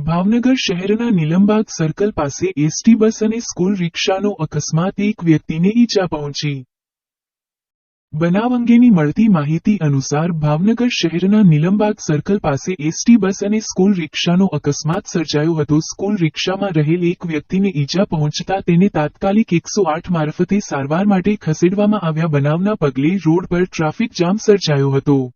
ભાવનગર શહેરના નીલમબાગ સર્કલ પાસે ST bus અને સ્કૂલ રિક્ષાનો અકસ્માત, એક વ્યક્તિને ઈજા પહોંચી. બનાવ અંગેની મળતી માહિતી અનુસાર ભાવનગર શહેરના નીલમબાગ સર્કલ પાસે એસટી બસ અને સ્કૂલ રિક્ષાનો અકસ્માત સર્જાયો હતો. સ્કૂલ રિક્ષામાં રહેલ એક વ્યક્તિને ઈજા પહોંચતા તેને તાત્કાલિક 108 મારફતે સારવાર માટે ખસેડવામાં આવ્યા. બનાવના પગલે રોડ પર ટ્રાફિક જામ સર્જાયો હતો.